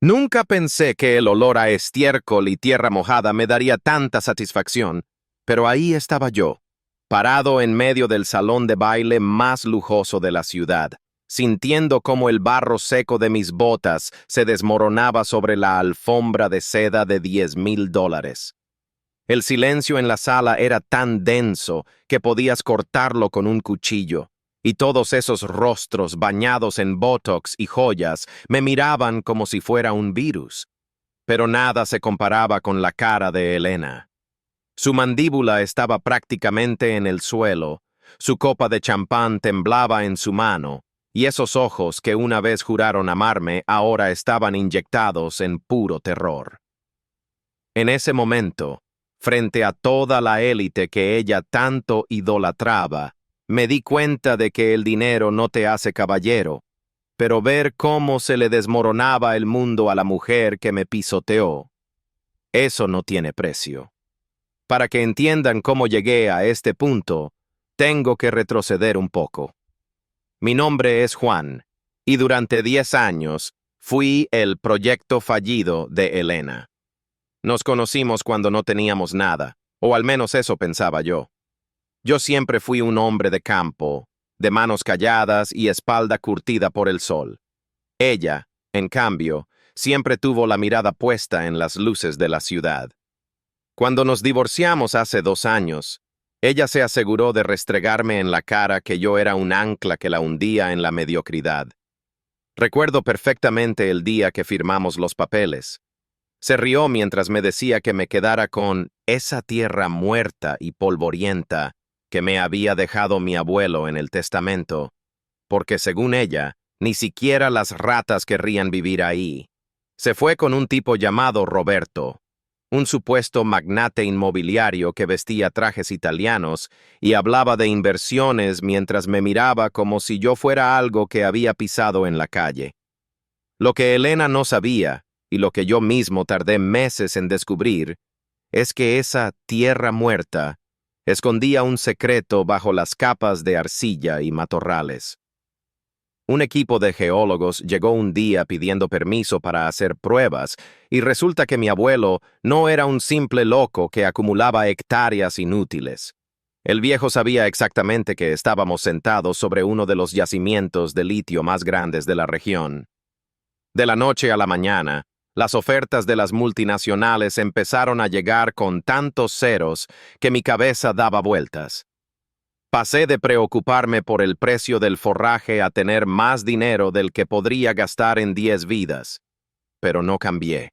Nunca pensé que el olor a estiércol y tierra mojada me daría tanta satisfacción, pero ahí estaba yo, parado en medio del salón de baile más lujoso de la ciudad, sintiendo cómo el barro seco de mis botas se desmoronaba sobre la alfombra de seda de $10,000. El silencio en la sala era tan denso que podías cortarlo con un cuchillo, y todos esos rostros bañados en botox y joyas me miraban como si fuera un virus. Pero nada se comparaba con la cara de Elena. Su mandíbula estaba prácticamente en el suelo, su copa de champán temblaba en su mano, y esos ojos que una vez juraron amarme ahora estaban inyectados en puro terror. En ese momento, frente a toda la élite que ella tanto idolatraba, me di cuenta de que el dinero no te hace caballero, pero ver cómo se le desmoronaba el mundo a la mujer que me pisoteó, eso no tiene precio. Para que entiendan cómo llegué a este punto, tengo que retroceder un poco. Mi nombre es Juan, y durante 10 años fui el proyecto fallido de Elena. Nos conocimos cuando no teníamos nada, o al menos eso pensaba yo. Yo siempre fui un hombre de campo, de manos calladas y espalda curtida por el sol. Ella, en cambio, siempre tuvo la mirada puesta en las luces de la ciudad. Cuando nos divorciamos hace 2 años, ella se aseguró de restregarme en la cara que yo era un ancla que la hundía en la mediocridad. Recuerdo perfectamente el día que firmamos los papeles. Se rió mientras me decía que me quedara con esa tierra muerta y polvorienta que me había dejado mi abuelo en el testamento, porque según ella, ni siquiera las ratas querrían vivir ahí. Se fue con un tipo llamado Roberto, un supuesto magnate inmobiliario que vestía trajes italianos y hablaba de inversiones mientras me miraba como si yo fuera algo que había pisado en la calle. Lo que Elena no sabía, y lo que yo mismo tardé meses en descubrir, es que esa tierra muerta escondía un secreto bajo las capas de arcilla y matorrales. Un equipo de geólogos llegó un día pidiendo permiso para hacer pruebas, y resulta que mi abuelo no era un simple loco que acumulaba hectáreas inútiles. El viejo sabía exactamente que estábamos sentados sobre uno de los yacimientos de litio más grandes de la región. De la noche a la mañana, las ofertas de las multinacionales empezaron a llegar con tantos ceros que mi cabeza daba vueltas. Pasé de preocuparme por el precio del forraje a tener más dinero del que podría gastar en 10 vidas. Pero no cambié.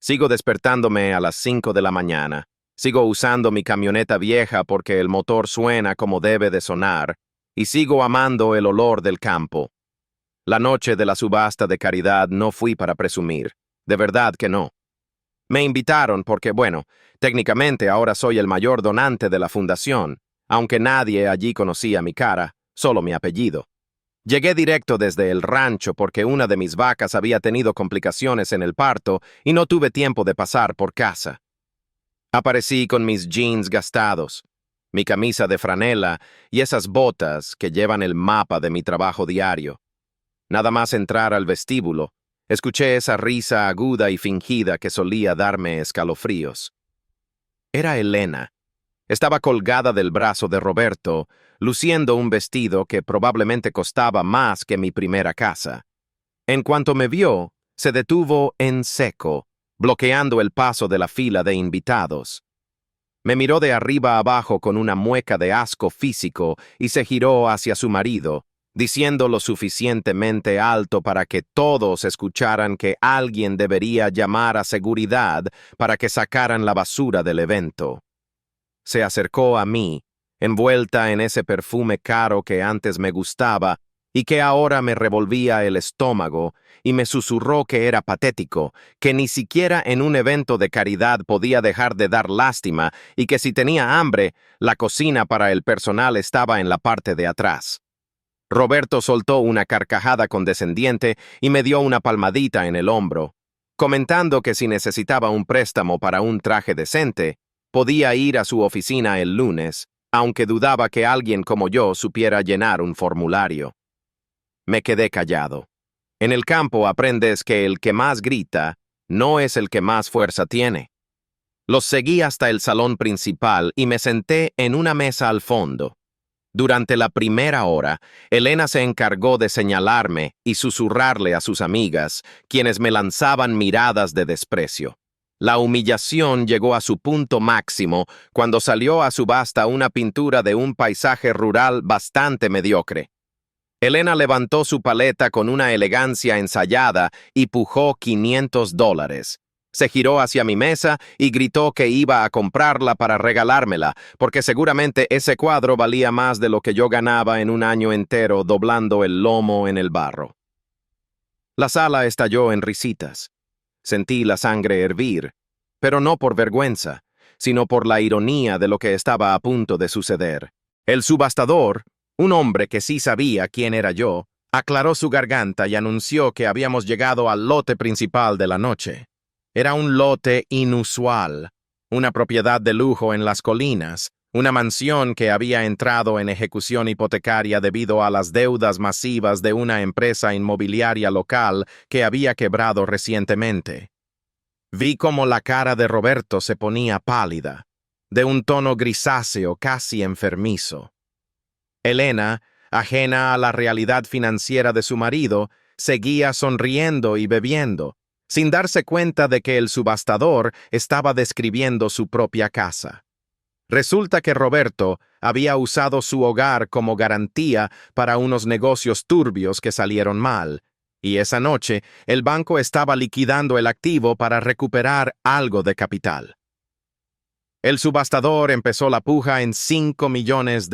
Sigo despertándome a las 5 de la mañana. Sigo usando mi camioneta vieja porque el motor suena como debe de sonar, y sigo amando el olor del campo. La noche de la subasta de caridad no fui para presumir. De verdad que no. Me invitaron porque, bueno, técnicamente ahora soy el mayor donante de la fundación, aunque nadie allí conocía mi cara, solo mi apellido. Llegué directo desde el rancho porque una de mis vacas había tenido complicaciones en el parto y no tuve tiempo de pasar por casa. Aparecí con mis jeans gastados, mi camisa de franela y esas botas que llevan el mapa de mi trabajo diario. Nada más entrar al vestíbulo, escuché esa risa aguda y fingida que solía darme escalofríos. Era Elena. Estaba colgada del brazo de Roberto, luciendo un vestido que probablemente costaba más que mi primera casa. En cuanto me vio, se detuvo en seco, bloqueando el paso de la fila de invitados. Me miró de arriba abajo con una mueca de asco físico y se giró hacia su marido, diciendo lo suficientemente alto para que todos escucharan que alguien debería llamar a seguridad para que sacaran la basura del evento. Se acercó a mí, envuelta en ese perfume caro que antes me gustaba y que ahora me revolvía el estómago, y me susurró que era patético, que ni siquiera en un evento de caridad podía dejar de dar lástima y que si tenía hambre, la cocina para el personal estaba en la parte de atrás. Roberto soltó una carcajada condescendiente y me dio una palmadita en el hombro, comentando que si necesitaba un préstamo para un traje decente, podía ir a su oficina el lunes, aunque dudaba que alguien como yo supiera llenar un formulario. Me quedé callado. En el campo aprendes que el que más grita no es el que más fuerza tiene. Los seguí hasta el salón principal y me senté en una mesa al fondo. Durante la primera hora, Elena se encargó de señalarme y susurrarle a sus amigas, quienes me lanzaban miradas de desprecio. La humillación llegó a su punto máximo cuando salió a subasta una pintura de un paisaje rural bastante mediocre. Elena levantó su paleta con una elegancia ensayada y pujó $500. Se giró hacia mi mesa y gritó que iba a comprarla para regalármela, porque seguramente ese cuadro valía más de lo que yo ganaba en un año entero doblando el lomo en el barro. La sala estalló en risitas. Sentí la sangre hervir, pero no por vergüenza, sino por la ironía de lo que estaba a punto de suceder. El subastador, un hombre que sí sabía quién era yo, aclaró su garganta y anunció que habíamos llegado al lote principal de la noche. Era un lote inusual, una propiedad de lujo en las colinas, una mansión que había entrado en ejecución hipotecaria debido a las deudas masivas de una empresa inmobiliaria local que había quebrado recientemente. Vi cómo la cara de Roberto se ponía pálida, de un tono grisáceo casi enfermizo. Elena, ajena a la realidad financiera de su marido, seguía sonriendo y bebiendo, sin darse cuenta de que el subastador estaba describiendo su propia casa. Resulta que Roberto había usado su hogar como garantía para unos negocios turbios que salieron mal, y esa noche el banco estaba liquidando el activo para recuperar algo de capital. El subastador empezó la puja en $5 millones.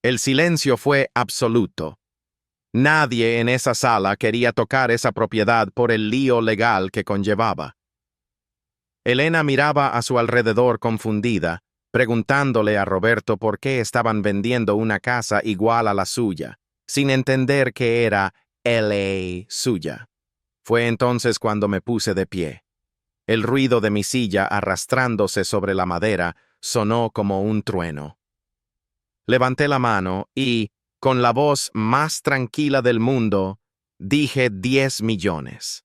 El silencio fue absoluto. Nadie en esa sala quería tocar esa propiedad por el lío legal que conllevaba. Elena miraba a su alrededor confundida, preguntándole a Roberto por qué estaban vendiendo una casa igual a la suya, sin entender que era LA suya. Fue entonces cuando me puse de pie. El ruido de mi silla arrastrándose sobre la madera sonó como un trueno. Levanté la mano y, con la voz más tranquila del mundo, dije 10 millones.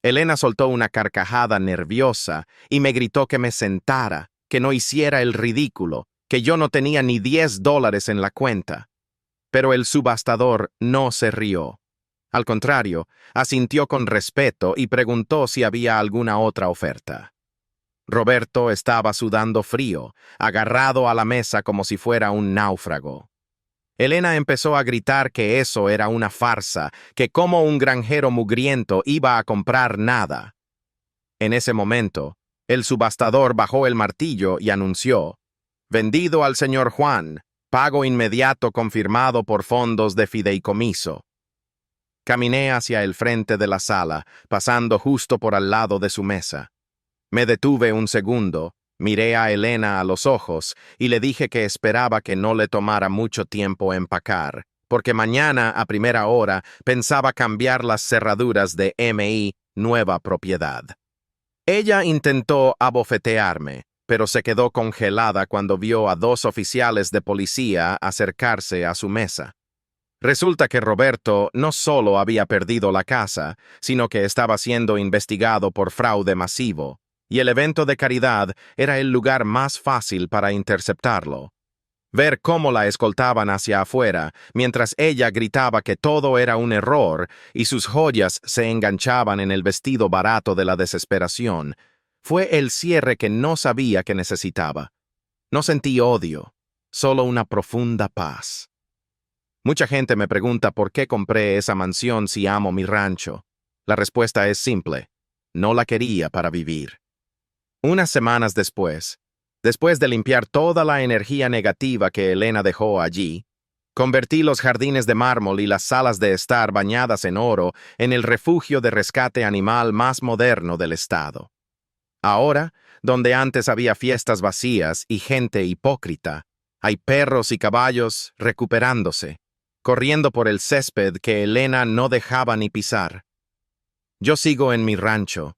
Elena soltó una carcajada nerviosa y me gritó que me sentara, que no hiciera el ridículo, que yo no tenía ni $10 en la cuenta. Pero el subastador no se rió. Al contrario, asintió con respeto y preguntó si había alguna otra oferta. Roberto estaba sudando frío, agarrado a la mesa como si fuera un náufrago. Elena empezó a gritar que eso era una farsa, que como un granjero mugriento iba a comprar nada. En ese momento, el subastador bajó el martillo y anunció: «Vendido al señor Juan, pago inmediato confirmado por fondos de fideicomiso». Caminé hacia el frente de la sala, pasando justo por al lado de su mesa. Me detuve un segundo, miré a Elena a los ojos y le dije que esperaba que no le tomara mucho tiempo empacar, porque mañana a primera hora pensaba cambiar las cerraduras de MI Nueva Propiedad. Ella intentó abofetearme, pero se quedó congelada cuando vio a 2 oficiales de policía acercarse a su mesa. Resulta que Roberto no solo había perdido la casa, sino que estaba siendo investigado por fraude masivo, y el evento de caridad era el lugar más fácil para interceptarlo. Ver cómo la escoltaban hacia afuera, mientras ella gritaba que todo era un error y sus joyas se enganchaban en el vestido barato de la desesperación, fue el cierre que no sabía que necesitaba. No sentí odio, solo una profunda paz. Mucha gente me pregunta por qué compré esa mansión si amo mi rancho. La respuesta es simple: no la quería para vivir. Unas semanas después de limpiar toda la energía negativa que Elena dejó allí, convertí los jardines de mármol y las salas de estar bañadas en oro en el refugio de rescate animal más moderno del estado. Ahora, donde antes había fiestas vacías y gente hipócrita, hay perros y caballos recuperándose, corriendo por el césped que Elena no dejaba ni pisar. Yo sigo en mi rancho,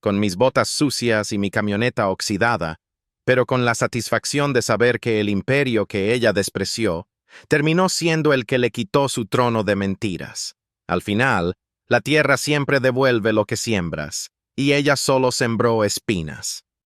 con mis botas sucias y mi camioneta oxidada, pero con la satisfacción de saber que el imperio que ella despreció terminó siendo el que le quitó su trono de mentiras. Al final, la tierra siempre devuelve lo que siembras, y ella solo sembró espinas.